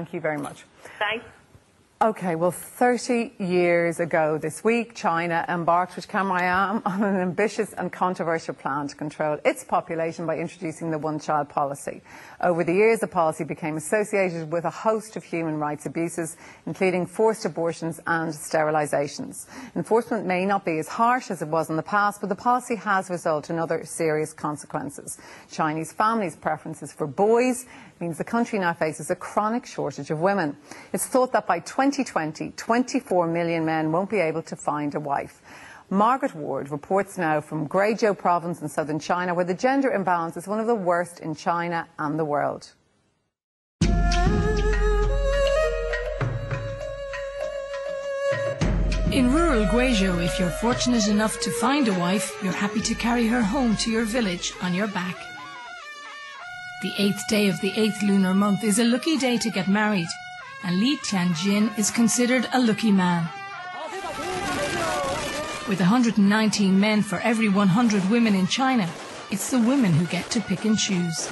Thank you very much. Thanks. Okay, well, 30 years ago this week, China embarked with camera I am on an ambitious and controversial plan to control its population by introducing the one-child policy. Over the years, the policy became associated with a host of human rights abuses, including forced abortions and sterilisations. Enforcement may not be as harsh as it was in the past, but the policy has resulted in other serious consequences. Chinese families' preferences for boys means the country now faces a chronic shortage of women. It's thought that by 2020, 24 million men won't be able to find a wife. Margaret Ward reports now from Guizhou province in southern China, where the gender imbalance is one of the worst in China and the world. In rural Guizhou, if you're fortunate enough to find a wife, you're happy to carry her home to your village on your back. The 8th day of the 8th lunar month is a lucky day to get married, and Li Tianjin is considered a lucky man. With 119 men for every 100 women in China, it's the women who get to pick and choose.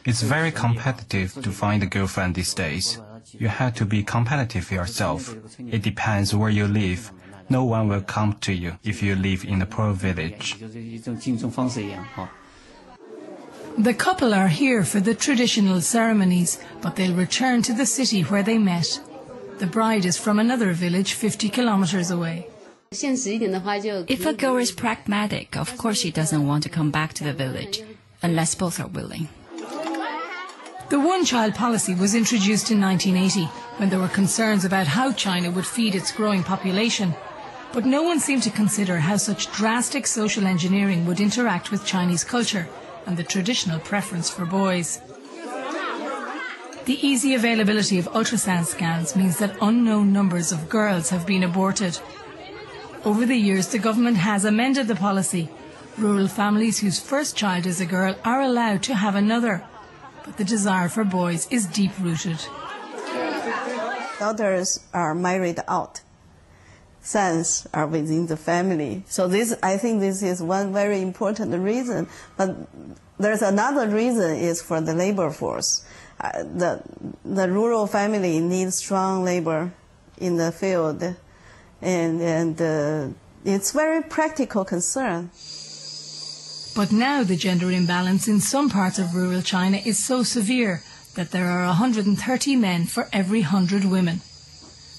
It's very competitive to find a girlfriend these days. You have to be competitive yourself. It depends where you live. No one will come to you if you live in a poor village. The couple are here for the traditional ceremonies, but they'll return to the city where they met. The bride is from another village 50 kilometers away. If a girl is pragmatic, of course she doesn't want to come back to the village, unless both are willing. The one-child policy was introduced in 1980, when there were concerns about how China would feed its growing population. But no one seemed to consider how such drastic social engineering would interact with Chinese culture and the traditional preference for boys. The easy availability of ultrasound scans means that unknown numbers of girls have been aborted. Over the years, the government has amended the policy. Rural families whose first child is a girl are allowed to have another, but the desire for boys is deep-rooted. Daughters are married out. Sons are within the family. So I think this is one very important reason. But there's another reason is for the labor force. The rural family needs strong labor in the field, and it's very practical concern. But now the gender imbalance in some parts of rural China is so severe that there are 130 men for every 100 women.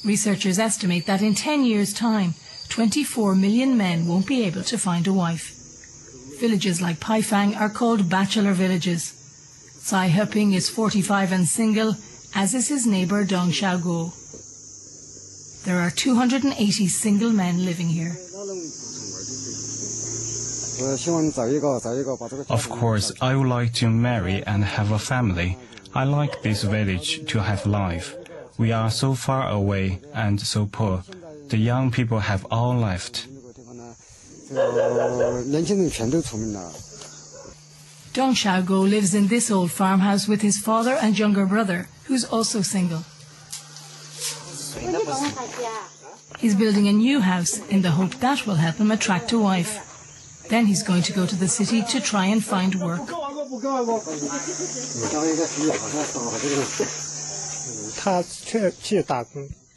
Researchers estimate that in 10 years' time, 24 million men won't be able to find a wife. Villages like Paifang are called bachelor villages. Tsai Heping is 45 and single, as is his neighbour Dong Xiaoguo. There are 280 single men living here. Of course, I would like to marry and have a family. I like this village to have life. We are so far away and so poor. The young people have all left. Dong Xiaoguo lives in this old farmhouse with his father and younger brother, who's also single. He's building a new house in the hope that will help him attract a wife. Then he's going to go to the city to try and find work.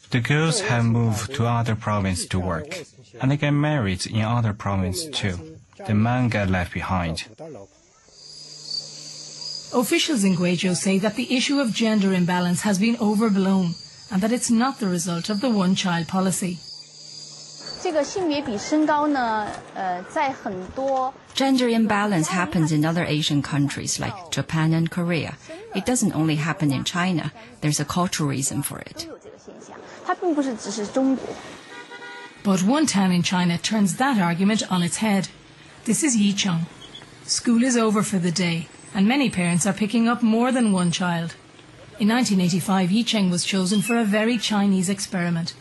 The girls have moved to other provinces to work, and they get married in other provinces too. The men get left behind. Officials in Guizhou say that the issue of gender imbalance has been overblown and that it's not the result of the one-child policy. Gender imbalance happens in other Asian countries like Japan and Korea. It doesn't only happen in China. There's a cultural reason for it. But one town in China turns that argument on its head. This is Yicheng. School is over for the day, and many parents are picking up more than one child. In 1985, Yicheng was chosen for a very Chinese experiment.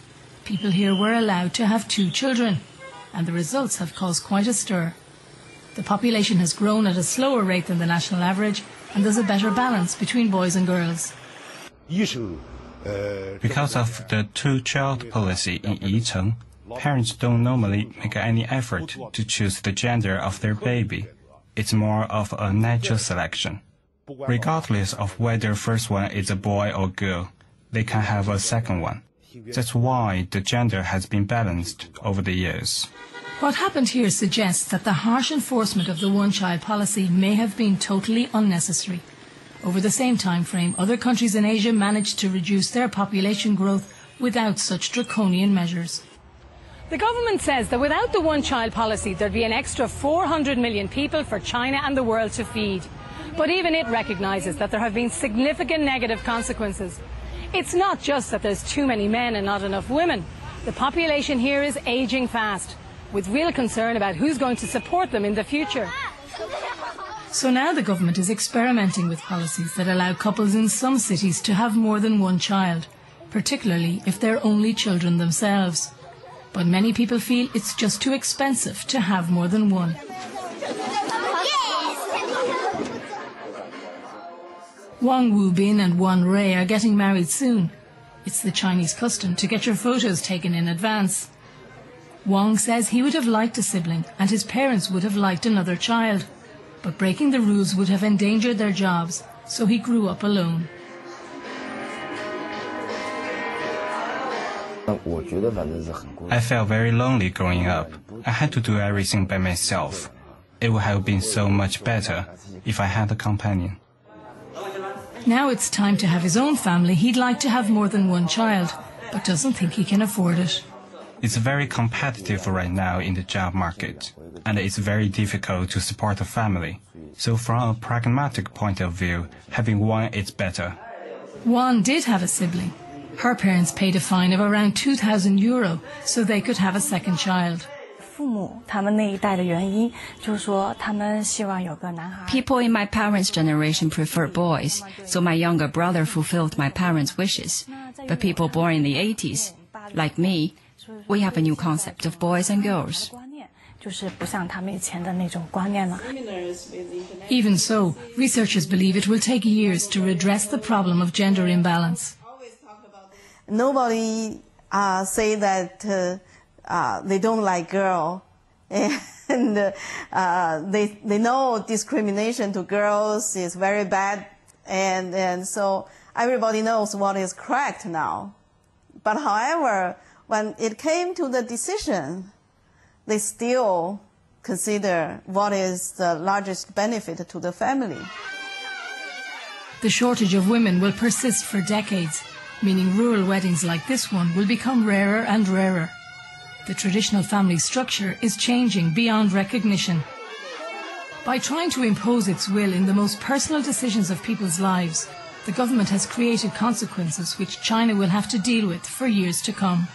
People here were allowed to have 2 children, and the results have caused quite a stir. The population has grown at a slower rate than the national average, and there's a better balance between boys and girls. Because of the two-child policy in Yicheng, parents don't normally make any effort to choose the gender of their baby. It's more of a natural selection. Regardless of whether first one is a boy or girl, they can have a second one. That's why the gender has been balanced over the years. What happened here suggests that the harsh enforcement of the one-child policy may have been totally unnecessary. Over the same time frame, other countries in Asia managed to reduce their population growth without such draconian measures. The government says that without the one-child policy, there'd be an extra 400 million people for China and the world to feed. But even it recognises that there have been significant negative consequences. It's not just that there's too many men and not enough women. The population here is ageing fast, with real concern about who's going to support them in the future. So now the government is experimenting with policies that allow couples in some cities to have more than one child, particularly if they're only children themselves. But many people feel it's just too expensive to have more than one. Wang Wubin and Wan Rei are getting married soon. It's the Chinese custom to get your photos taken in advance. Wang says he would have liked a sibling and his parents would have liked another child. But breaking the rules would have endangered their jobs, so he grew up alone. I felt very lonely growing up. I had to do everything by myself. It would have been so much better if I had a companion. Now it's time to have his own family. He'd like to have more than one child, but doesn't think he can afford it. It's very competitive right now in the job market, and it's very difficult to support a family. So from a pragmatic point of view, having one is better. Wan did have a sibling. Her parents paid a fine of around €2,000 so they could have a second child. People in my parents' generation prefer boys, so my younger brother fulfilled my parents' wishes. But people born in the 80s, like me, we have a new concept of boys and girls. Even so, researchers believe it will take years to redress the problem of gender imbalance. Nobody say that they don't like girls, and they know discrimination to girls is very bad, and so everybody knows what is correct now. But however, when it came to the decision, they still consider what is the largest benefit to the family. The shortage of women will persist for decades, meaning rural weddings like this one will become rarer and rarer. The traditional family structure is changing beyond recognition. By trying to impose its will in the most personal decisions of people's lives, the government has created consequences which China will have to deal with for years to come.